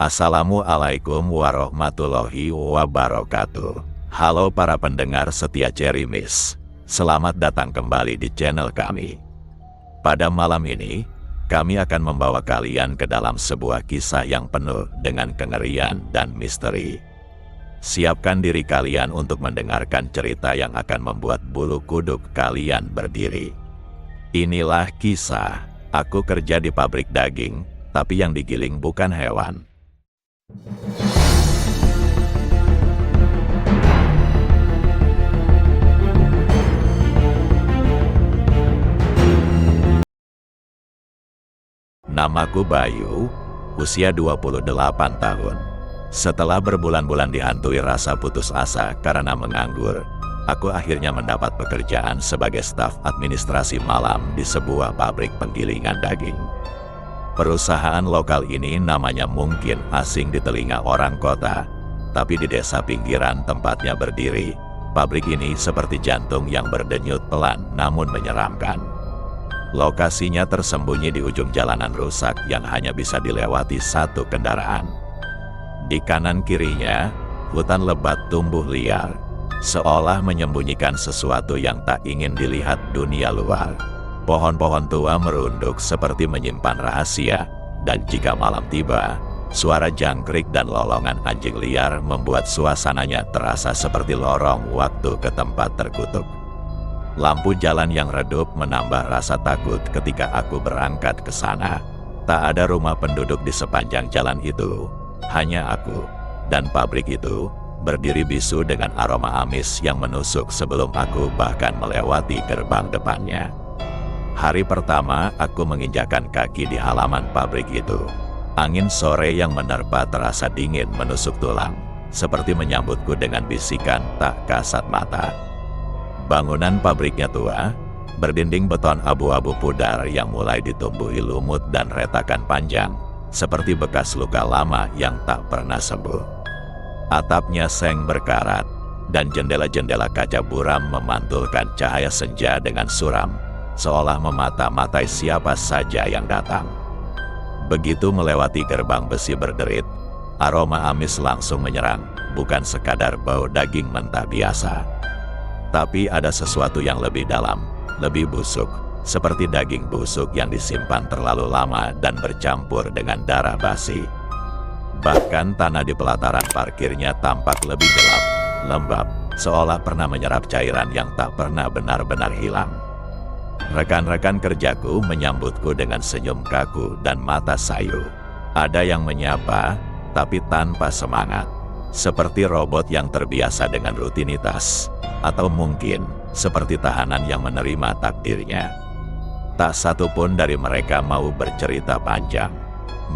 Assalamualaikum warahmatullahi wabarakatuh. Halo para pendengar setia Cerimis. Selamat datang kembali di channel kami. Pada malam ini, kami akan membawa kalian ke dalam sebuah kisah yang penuh dengan kengerian dan misteri. Siapkan diri kalian untuk mendengarkan cerita yang akan membuat bulu kuduk kalian berdiri. Inilah kisah, aku kerja di pabrik daging, tapi yang digiling bukan hewan. Namaku Bayu, usia 28 tahun. Setelah berbulan-bulan dihantui rasa putus asa karena menganggur, aku akhirnya mendapat pekerjaan sebagai staf administrasi malam di sebuah pabrik penggilingan daging. Perusahaan lokal ini namanya mungkin asing di telinga orang kota, tapi di desa pinggiran tempatnya berdiri, pabrik ini seperti jantung yang berdenyut pelan namun menyeramkan. Lokasinya tersembunyi di ujung jalanan rusak yang hanya bisa dilewati satu kendaraan. Di kanan kirinya, hutan lebat tumbuh liar, seolah menyembunyikan sesuatu yang tak ingin dilihat dunia luar. Pohon-pohon tua merunduk seperti menyimpan rahasia, dan jika malam tiba, suara jangkrik dan lolongan anjing liar membuat suasananya terasa seperti lorong waktu ke tempat terkutuk. Lampu jalan yang redup menambah rasa takut ketika aku berangkat ke sana. Tak ada rumah penduduk di sepanjang jalan itu, hanya aku, dan pabrik itu berdiri bisu dengan aroma amis yang menusuk sebelum aku bahkan melewati gerbang depannya. Hari pertama aku menginjakan kaki di halaman pabrik itu. Angin sore yang menerpa terasa dingin menusuk tulang, seperti menyambutku dengan bisikan tak kasat mata. Bangunan pabriknya tua, berdinding beton abu-abu pudar yang mulai ditumbuhi lumut dan retakan panjang, seperti bekas luka lama yang tak pernah sembuh. Atapnya seng berkarat, dan jendela-jendela kaca buram memantulkan cahaya senja dengan suram, seolah memata-matai siapa saja yang datang. Begitu melewati gerbang besi berderit, aroma amis langsung menyerang, bukan sekadar bau daging mentah biasa. Tapi ada sesuatu yang lebih dalam, lebih busuk, seperti daging busuk yang disimpan terlalu lama dan bercampur dengan darah basi. Bahkan tanah di pelataran parkirnya tampak lebih gelap, lembab, seolah pernah menyerap cairan yang tak pernah benar-benar hilang. Rekan-rekan kerjaku menyambutku dengan senyum kaku dan mata sayu. Ada yang menyapa, tapi tanpa semangat. Seperti robot yang terbiasa dengan rutinitas. Atau mungkin, seperti tahanan yang menerima takdirnya. Tak satu pun dari mereka mau bercerita panjang.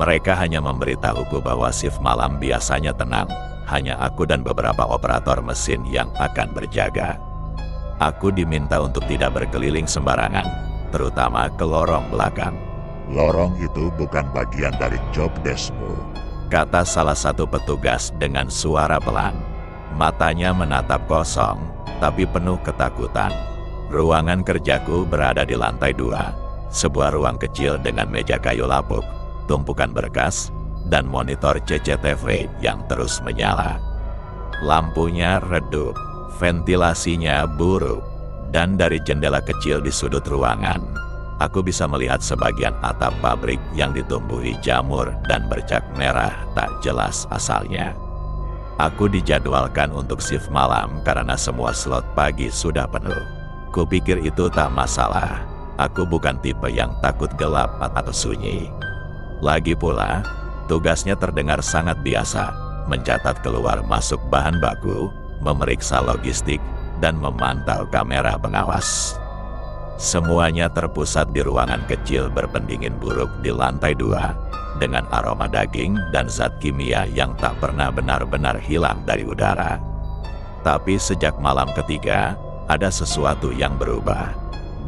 Mereka hanya memberitahuku bahwa shift malam biasanya tenang. Hanya aku dan beberapa operator mesin yang akan berjaga. Aku diminta untuk tidak berkeliling sembarangan, terutama ke lorong belakang. Lorong itu bukan bagian dari job desk-mu, kata salah satu petugas dengan suara pelan. Matanya menatap kosong, tapi penuh ketakutan. Ruangan kerjaku berada di lantai 2, sebuah ruang kecil dengan meja kayu lapuk, tumpukan berkas, dan monitor CCTV yang terus menyala. Lampunya redup. Ventilasinya buruk, dan dari jendela kecil di sudut ruangan, aku bisa melihat sebagian atap pabrik yang ditumbuhi jamur dan bercak merah tak jelas asalnya. Aku dijadwalkan untuk shift malam karena semua slot pagi sudah penuh. Kupikir itu tak masalah, aku bukan tipe yang takut gelap atau sunyi. Lagi pula, tugasnya terdengar sangat biasa, mencatat keluar masuk bahan baku, memeriksa logistik, dan memantau kamera pengawas. Semuanya terpusat di ruangan kecil berpendingin buruk di lantai 2, dengan aroma daging dan zat kimia yang tak pernah benar-benar hilang dari udara. Tapi sejak malam ketiga, ada sesuatu yang berubah.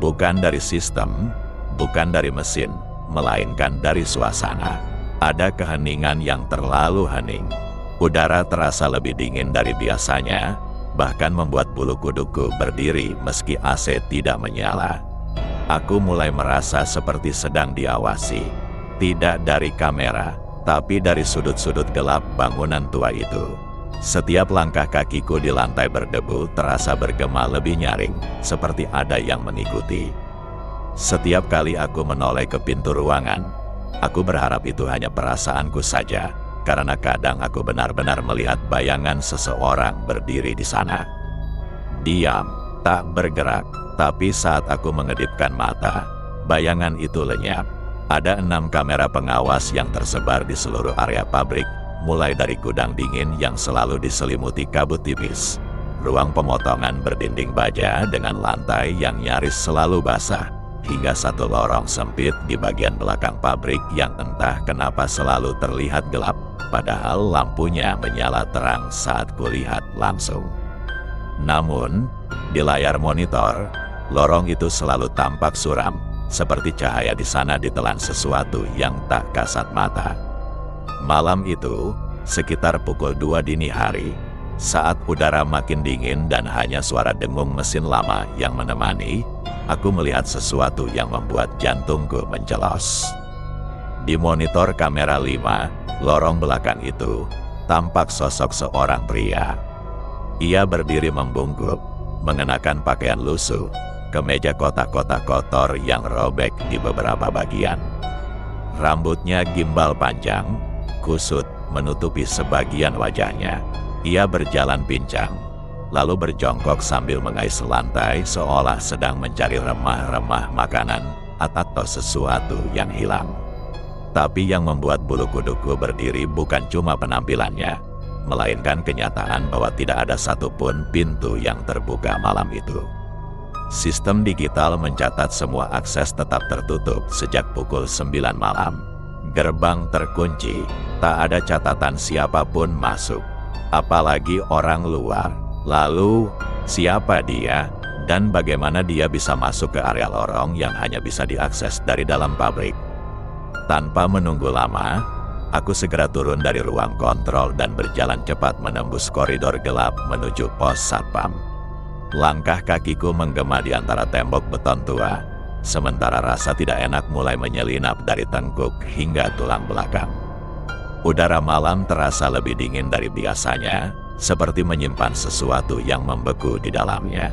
Bukan dari sistem, bukan dari mesin, melainkan dari suasana. Ada keheningan yang terlalu hening. Udara terasa lebih dingin dari biasanya, bahkan membuat bulu kudukku berdiri meski AC tidak menyala. Aku mulai merasa seperti sedang diawasi, tidak dari kamera, tapi dari sudut-sudut gelap bangunan tua itu. Setiap langkah kakiku di lantai berdebu terasa bergema lebih nyaring, seperti ada yang mengikuti. Setiap kali aku menoleh ke pintu ruangan, aku berharap itu hanya perasaanku saja, karena kadang aku benar-benar melihat bayangan seseorang berdiri di sana. Diam, tak bergerak, tapi saat aku mengedipkan mata, bayangan itu lenyap. Ada 6 kamera pengawas yang tersebar di seluruh area pabrik, mulai dari gudang dingin yang selalu diselimuti kabut tipis, ruang pemotongan berdinding baja dengan lantai yang nyaris selalu basah, hingga satu lorong sempit di bagian belakang pabrik yang entah kenapa selalu terlihat gelap, padahal lampunya menyala terang saat kulihat langsung. Namun, di layar monitor, lorong itu selalu tampak suram, seperti cahaya di sana ditelan sesuatu yang tak kasat mata. Malam itu, sekitar pukul 2 dini hari, saat udara makin dingin dan hanya suara dengung mesin lama yang menemani, aku melihat sesuatu yang membuat jantungku mencelos. Di monitor kamera 5, lorong belakang itu, tampak sosok seorang pria. Ia berdiri membungkuk, mengenakan pakaian lusuh, kemeja kotak-kotak kotor yang robek di beberapa bagian. Rambutnya gimbal panjang, kusut menutupi sebagian wajahnya. Ia berjalan pincang, lalu berjongkok sambil mengais lantai seolah sedang mencari remah-remah makanan atau sesuatu yang hilang. Tapi yang membuat bulu kuduku berdiri bukan cuma penampilannya, melainkan kenyataan bahwa tidak ada satupun pintu yang terbuka malam itu. Sistem digital mencatat semua akses tetap tertutup sejak pukul 9 malam. Gerbang terkunci, tak ada catatan siapapun masuk, apalagi orang luar. Lalu, siapa dia, dan bagaimana dia bisa masuk ke area lorong yang hanya bisa diakses dari dalam pabrik? Tanpa menunggu lama, aku segera turun dari ruang kontrol dan berjalan cepat menembus koridor gelap menuju pos satpam. Langkah kakiku menggema di antara tembok beton tua, sementara rasa tidak enak mulai menyelinap dari tengkuk hingga tulang belakang. Udara malam terasa lebih dingin dari biasanya, seperti menyimpan sesuatu yang membeku di dalamnya.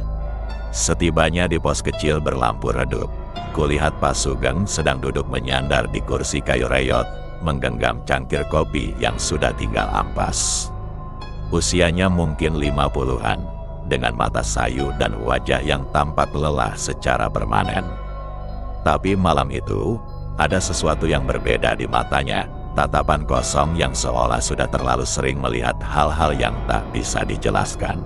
Setibanya di pos kecil berlampu redup, kulihat Pak Sugeng sedang duduk menyandar di kursi kayu reyot, menggenggam cangkir kopi yang sudah tinggal ampas. Usianya mungkin 50-an, dengan mata sayu dan wajah yang tampak lelah secara permanen. Tapi malam itu, ada sesuatu yang berbeda di matanya, tatapan kosong yang seolah sudah terlalu sering melihat hal-hal yang tak bisa dijelaskan.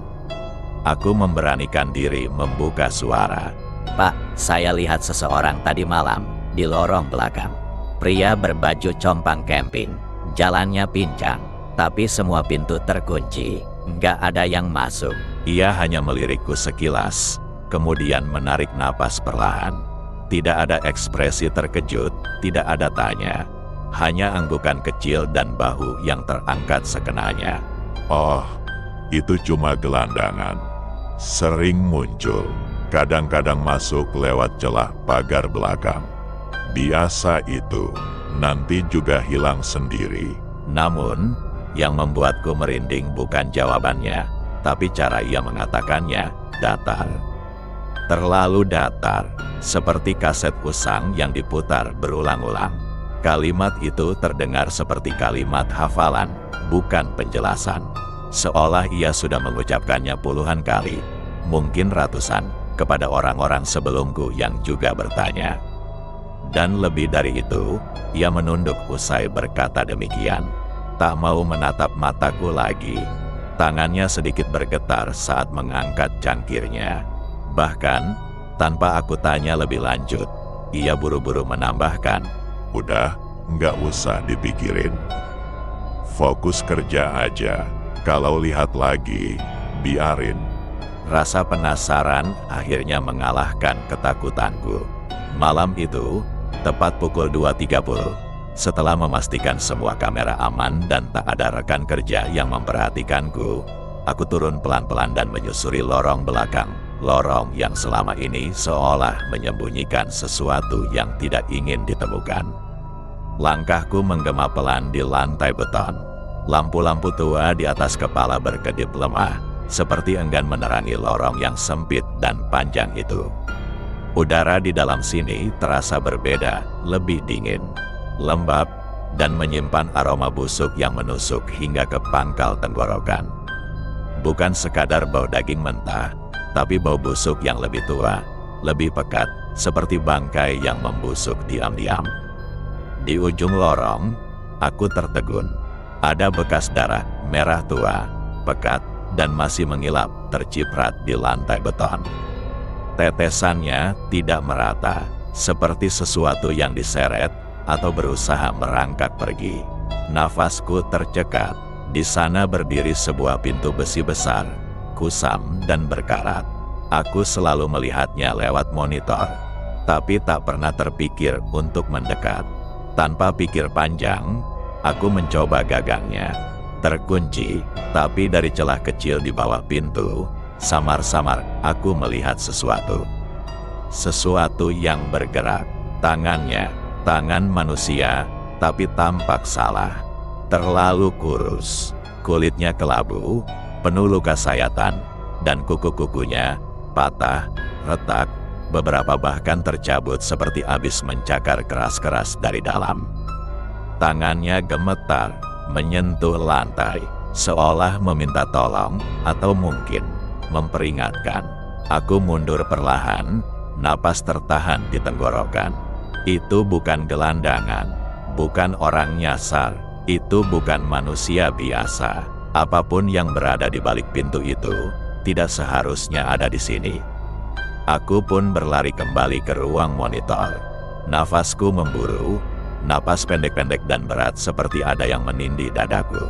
Aku memberanikan diri membuka suara. Pak, saya lihat seseorang tadi malam di lorong belakang. Pria berbaju compang camping, jalannya pincang, tapi semua pintu terkunci, nggak ada yang masuk. Ia hanya melirikku sekilas, kemudian menarik napas perlahan. Tidak ada ekspresi terkejut, tidak ada tanya, hanya anggukan kecil dan bahu yang terangkat sekenanya. Oh, itu cuma gelandangan. Sering muncul, kadang-kadang masuk lewat celah pagar belakang. Biasa itu, nanti juga hilang sendiri. Namun, yang membuatku merinding bukan jawabannya, tapi cara ia mengatakannya, datar. Terlalu datar, seperti kaset usang yang diputar berulang-ulang. Kalimat itu terdengar seperti kalimat hafalan, bukan penjelasan. Seolah ia sudah mengucapkannya puluhan kali, mungkin ratusan, kepada orang-orang sebelumku yang juga bertanya. Dan lebih dari itu, ia menunduk usai berkata demikian. Tak mau menatap mataku lagi. Tangannya sedikit bergetar saat mengangkat cangkirnya. Bahkan, tanpa aku tanya lebih lanjut, ia buru-buru menambahkan, Udah, nggak usah dipikirin. Fokus kerja aja. Kalau lihat lagi, biarin. Rasa penasaran akhirnya mengalahkan ketakutanku. Malam itu, tepat pukul 2.30, setelah memastikan semua kamera aman dan tak ada rekan kerja yang memperhatikanku, aku turun pelan-pelan dan menyusuri lorong belakang, lorong yang selama ini seolah menyembunyikan sesuatu yang tidak ingin ditemukan. Langkahku menggema pelan di lantai beton. Lampu-lampu tua di atas kepala berkedip lemah, seperti enggan menerangi lorong yang sempit dan panjang itu. Udara di dalam sini terasa berbeda, lebih dingin, lembab, dan menyimpan aroma busuk yang menusuk hingga ke pangkal tenggorokan. Bukan sekadar bau daging mentah, tapi bau busuk yang lebih tua, lebih pekat, seperti bangkai yang membusuk diam-diam. Di ujung lorong, aku tertegun. Ada bekas darah merah tua, pekat, dan masih mengilap terciprat di lantai beton. Tetesannya tidak merata, seperti sesuatu yang diseret atau berusaha merangkak pergi. Nafasku tercekat. Di sana berdiri sebuah pintu besi besar, kusam dan berkarat. Aku selalu melihatnya lewat monitor, tapi tak pernah terpikir untuk mendekat. Tanpa pikir panjang, aku mencoba gagangnya. Terkunci, tapi dari celah kecil di bawah pintu, samar-samar aku melihat sesuatu. Sesuatu yang bergerak. Tangannya, tangan manusia, tapi tampak salah. Terlalu kurus, kulitnya kelabu, penuh luka sayatan, dan kuku-kukunya patah, retak, beberapa bahkan tercabut seperti habis mencakar keras-keras dari dalam. Tangannya gemetar, menyentuh lantai, seolah meminta tolong atau mungkin memperingatkan. Aku mundur perlahan, napas tertahan di tenggorokan. Itu bukan gelandangan, bukan orang nyasar, itu bukan manusia biasa. Apapun yang berada di balik pintu itu tidak seharusnya ada di sini. Aku pun berlari kembali ke ruang monitor. Nafasku memburu, napas pendek-pendek dan berat seperti ada yang menindih dadaku.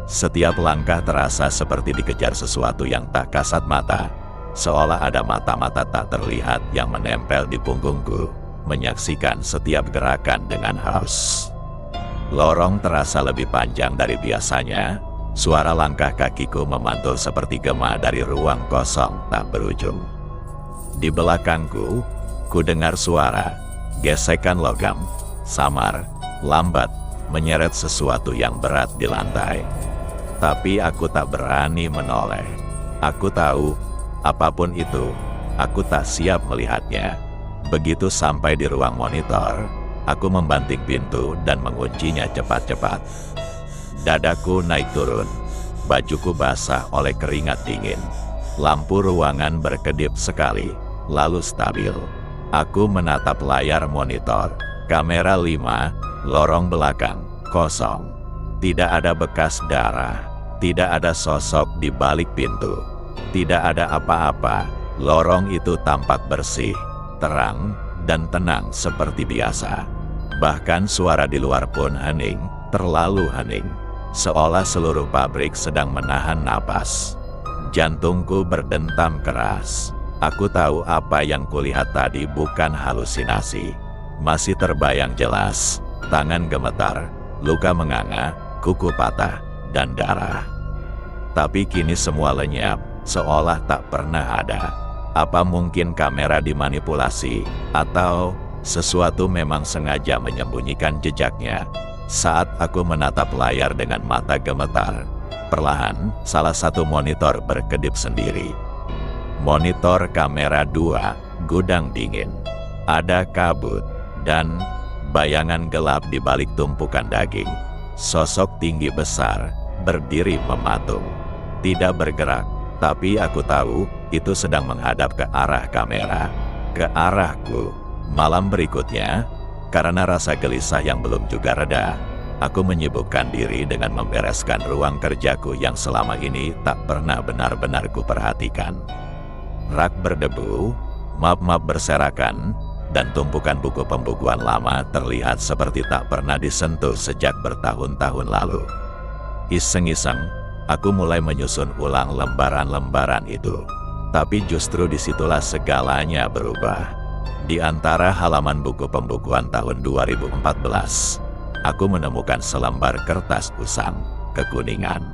Setiap langkah terasa seperti dikejar sesuatu yang tak kasat mata, seolah ada mata-mata tak terlihat yang menempel di punggungku, menyaksikan setiap gerakan dengan haus. Lorong terasa lebih panjang dari biasanya. Suara langkah kakiku memantul seperti gema dari ruang kosong tak berujung. Di belakangku, ku dengar suara, gesekan logam, samar, lambat, menyeret sesuatu yang berat di lantai. Tapi aku tak berani menoleh. Aku tahu, apapun itu, aku tak siap melihatnya. Begitu sampai di ruang monitor, aku membanting pintu dan menguncinya cepat-cepat. Dadaku naik turun, bajuku basah oleh keringat dingin. Lampu ruangan berkedip sekali, lalu stabil. Aku menatap layar monitor, kamera 5, lorong belakang, kosong. Tidak ada bekas darah, tidak ada sosok di balik pintu. Tidak ada apa-apa, lorong itu tampak bersih, terang, dan tenang seperti biasa. Bahkan suara di luar pun hening, terlalu hening. Seolah seluruh pabrik sedang menahan napas. Jantungku berdentam keras. Aku tahu apa yang kulihat tadi bukan halusinasi. Masih terbayang jelas, tangan gemetar, luka menganga, kuku patah, dan darah. Tapi kini semua lenyap, seolah tak pernah ada. Apa mungkin kamera dimanipulasi, atau sesuatu memang sengaja menyembunyikan jejaknya? Saat aku menatap layar dengan mata gemetar, perlahan salah satu monitor berkedip sendiri. Monitor kamera 2, gudang dingin. Ada kabut dan bayangan gelap di balik tumpukan daging. Sosok tinggi besar berdiri mematung. Tidak bergerak, tapi aku tahu itu sedang menghadap ke arah kamera, ke arahku. Malam berikutnya, karena rasa gelisah yang belum juga reda, aku menyibukkan diri dengan membereskan ruang kerjaku yang selama ini tak pernah benar-benar kuperhatikan. Rak berdebu, map-map berserakan, dan tumpukan buku pembukuan lama terlihat seperti tak pernah disentuh sejak bertahun-tahun lalu. Iseng-iseng, aku mulai menyusun ulang lembaran-lembaran itu. Tapi justru disitulah segalanya berubah. Di antara halaman buku pembukuan tahun 2014, aku menemukan selembar kertas usang, kekuningan.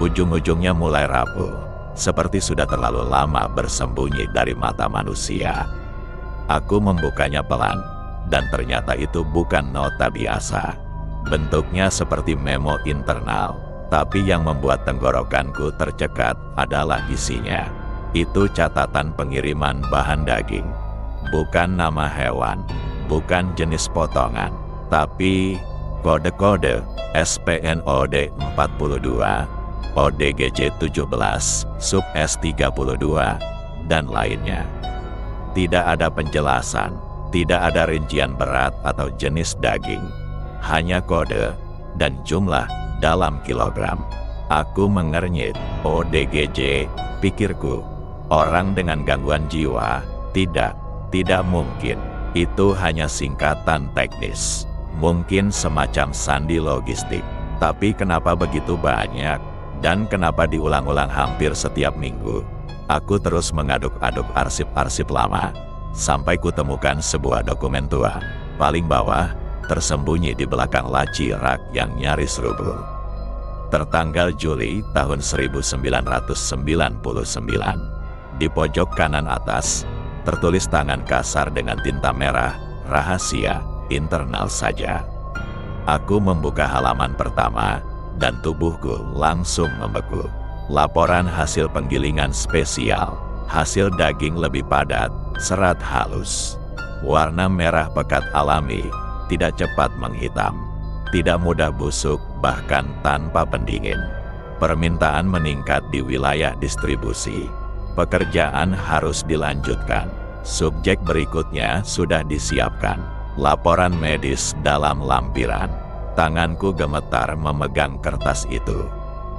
Ujung-ujungnya mulai rapuh, seperti sudah terlalu lama bersembunyi dari mata manusia. Aku membukanya pelan, dan ternyata itu bukan nota biasa. Bentuknya seperti memo internal, tapi yang membuat tenggorokanku tercekat adalah isinya. Itu catatan pengiriman bahan daging. Bukan nama hewan, bukan jenis potongan, tapi kode-kode SPNOD 42, ODGJ 17, sub S32, dan lainnya. Tidak ada penjelasan, tidak ada rincian berat atau jenis daging, hanya kode dan jumlah dalam kilogram. Aku mengernyit, ODGJ, pikirku. Orang dengan gangguan jiwa, tidak mungkin. Itu hanya singkatan teknis. Mungkin semacam sandi logistik. Tapi kenapa begitu banyak? Dan kenapa diulang-ulang hampir setiap minggu? Aku terus mengaduk-aduk arsip-arsip lama, sampai kutemukan sebuah dokumen tua. Paling bawah, tersembunyi di belakang laci rak yang nyaris rubuh. Tertanggal Juli tahun 1999. Di pojok kanan atas, tertulis tangan kasar dengan tinta merah, rahasia, internal saja. Aku membuka halaman pertama, dan tubuhku langsung membeku. Laporan hasil penggilingan spesial, hasil daging lebih padat, serat halus. Warna merah pekat alami, tidak cepat menghitam, tidak mudah busuk, bahkan tanpa pendingin. Permintaan meningkat di wilayah distribusi. Pekerjaan harus dilanjutkan. Subjek berikutnya sudah disiapkan. Laporan medis dalam lampiran. Tanganku gemetar memegang kertas itu.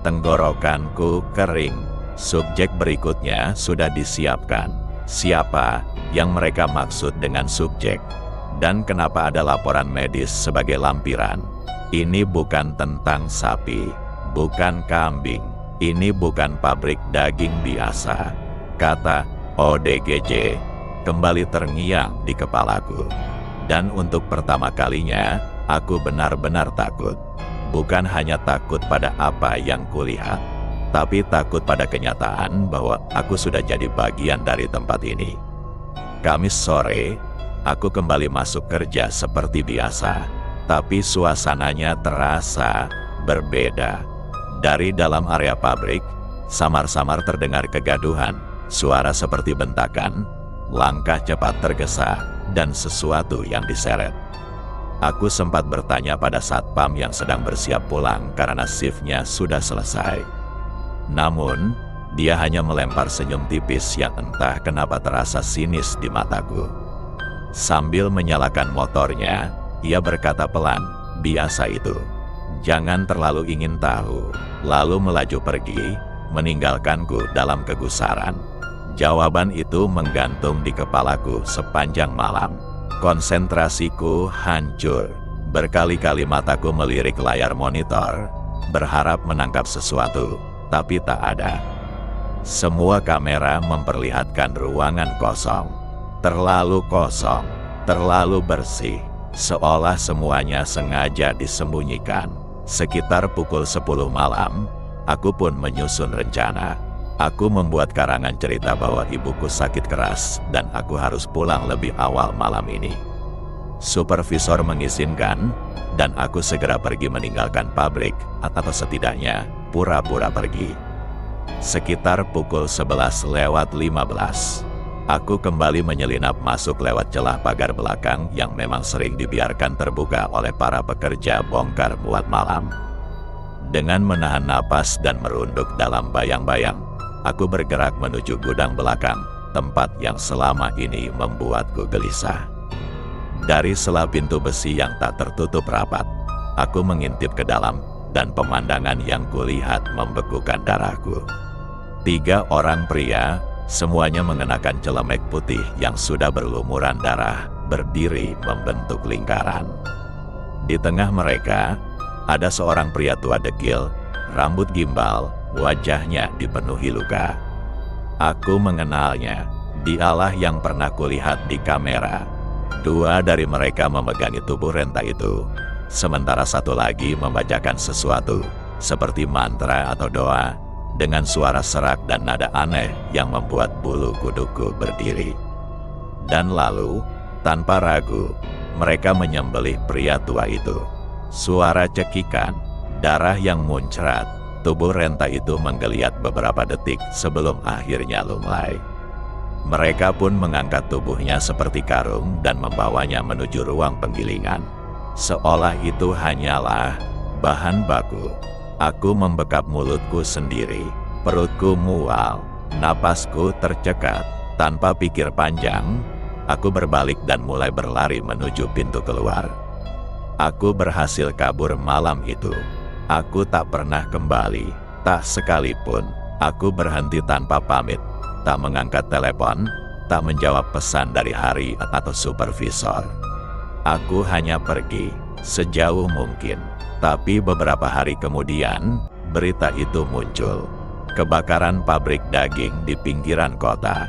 Tenggorokanku kering. Subjek berikutnya sudah disiapkan. Siapa yang mereka maksud dengan subjek? Dan kenapa ada laporan medis sebagai lampiran? Ini bukan tentang sapi, bukan kambing. Ini bukan pabrik daging biasa. Kata ODGJ kembali terngiang di kepalaku. Dan untuk pertama kalinya, aku benar-benar takut. Bukan hanya takut pada apa yang kulihat, tapi takut pada kenyataan bahwa aku sudah jadi bagian dari tempat ini. Kamis sore, aku kembali masuk kerja seperti biasa, tapi suasananya terasa berbeda. Dari dalam area pabrik, samar-samar terdengar kegaduhan, suara seperti bentakan, langkah cepat tergesa, dan sesuatu yang diseret. Aku sempat bertanya pada satpam yang sedang bersiap pulang karena shiftnya sudah selesai. Namun, dia hanya melempar senyum tipis yang entah kenapa terasa sinis di mataku. Sambil menyalakan motornya, ia berkata pelan, "Biasa itu. Jangan terlalu ingin tahu." Lalu melaju pergi, meninggalkanku dalam kegusaran. Jawaban itu menggantung di kepalaku sepanjang malam. Konsentrasiku hancur. Berkali-kali mataku melirik layar monitor, berharap menangkap sesuatu, tapi tak ada. Semua kamera memperlihatkan ruangan kosong. Terlalu kosong, terlalu bersih, seolah semuanya sengaja disembunyikan. Sekitar pukul 10 malam, aku pun menyusun rencana. Aku membuat karangan cerita bahwa ibuku sakit keras dan aku harus pulang lebih awal malam ini. Supervisor mengizinkan, dan aku segera pergi meninggalkan pabrik, atau setidaknya pura-pura pergi. Sekitar pukul 11:15, aku kembali menyelinap masuk lewat celah pagar belakang yang memang sering dibiarkan terbuka oleh para pekerja bongkar muat malam. Dengan menahan napas dan merunduk dalam bayang-bayang, aku bergerak menuju gudang belakang, tempat yang selama ini membuatku gelisah. Dari sela pintu besi yang tak tertutup rapat, aku mengintip ke dalam, dan pemandangan yang kulihat membekukan darahku. 3 orang pria, semuanya mengenakan celemek putih yang sudah berlumuran darah, berdiri membentuk lingkaran. Di tengah mereka, ada seorang pria tua dekil, rambut gimbal, wajahnya dipenuhi luka. Aku mengenalnya, dialah yang pernah kulihat di kamera. 2 dari mereka memegangi tubuh renta itu, sementara satu lagi membacakan sesuatu, seperti mantra atau doa, dengan suara serak dan nada aneh yang membuat bulu kuduku berdiri. Dan lalu, tanpa ragu, Mereka menyembelih pria tua itu. Suara cekikan, darah yang muncrat, tubuh renta itu menggeliat beberapa detik sebelum akhirnya lunglai. Mereka pun mengangkat tubuhnya seperti karung dan membawanya menuju ruang penggilingan. Seolah itu hanyalah bahan baku. Aku membekap mulutku sendiri, perutku mual, napasku tercekat. Tanpa pikir panjang, aku berbalik dan mulai berlari menuju pintu keluar. Aku berhasil kabur malam itu. Aku tak pernah kembali, tak sekalipun. Aku berhenti tanpa pamit, tak mengangkat telepon, tak menjawab pesan dari Hari atau supervisor. Aku hanya pergi sejauh mungkin. Tapi beberapa hari kemudian, berita itu muncul. Kebakaran pabrik daging di pinggiran kota.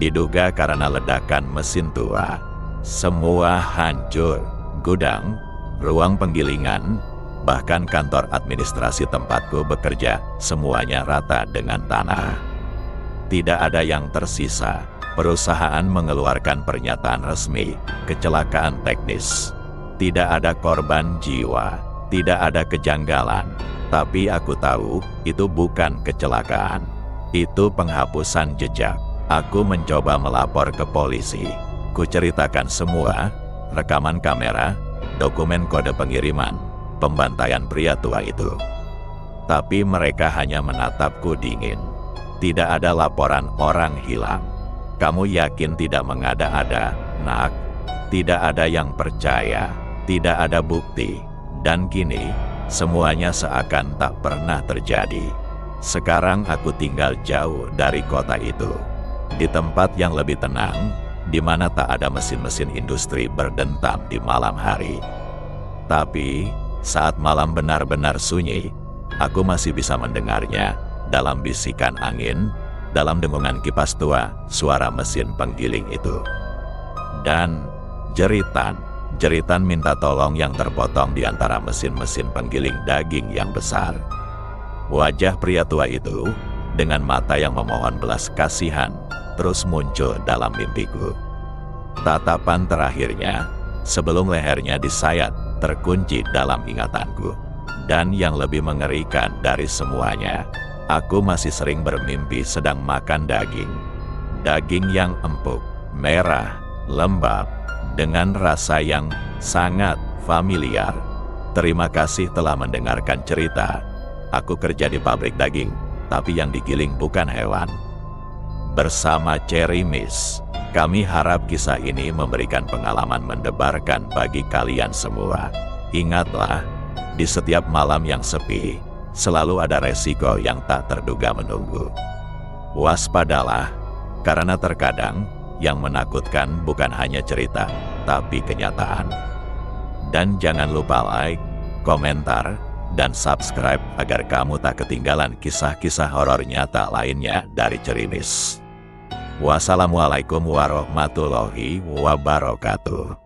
Diduga karena ledakan mesin tua. Semua hancur. Gudang, ruang penggilingan, bahkan kantor administrasi tempatku bekerja, semuanya rata dengan tanah. Tidak ada yang tersisa. Perusahaan mengeluarkan pernyataan resmi, kecelakaan teknis. Tidak ada korban jiwa, tidak ada kejanggalan. Tapi aku tahu, itu bukan kecelakaan. Itu penghapusan jejak. Aku mencoba melapor ke polisi. Kuceritakan semua, rekaman kamera, dokumen kode pengiriman, pembantaian pria tua itu. Tapi mereka hanya menatapku dingin. Tidak ada laporan orang hilang. Kamu yakin tidak mengada-ada, nak? Tidak ada yang percaya, tidak ada bukti. Dan kini, semuanya seakan tak pernah terjadi. Sekarang aku tinggal jauh dari kota itu. Di tempat yang lebih tenang, di mana tak ada mesin-mesin industri berdentam di malam hari. Tapi, saat malam benar-benar sunyi, aku masih bisa mendengarnya dalam bisikan angin, dalam dengungan kipas tua, suara mesin penggiling itu. Dan jeritan minta tolong yang terpotong di antara mesin-mesin penggiling daging yang besar. Wajah pria tua itu, dengan mata yang memohon belas kasihan, terus muncul dalam mimpiku. Tatapan terakhirnya, sebelum lehernya disayat, terkunci dalam ingatanku. Dan yang lebih mengerikan dari semuanya, aku masih sering bermimpi sedang makan daging. Daging yang empuk, merah, lembab, dengan rasa yang sangat familiar. Terima kasih telah mendengarkan cerita. Aku kerja di pabrik daging, tapi yang digiling bukan hewan. Bersama Cherry Miss, kami harap kisah ini memberikan pengalaman mendebarkan bagi kalian semua. Ingatlah, di setiap malam yang sepi, selalu ada resiko yang tak terduga menunggu. Waspadalah, karena terkadang yang menakutkan bukan hanya cerita, tapi kenyataan. Dan jangan lupa like, komentar, dan subscribe agar kamu tak ketinggalan kisah-kisah horor nyata lainnya dari Cerimis. Wassalamualaikum warahmatullahi wabarakatuh.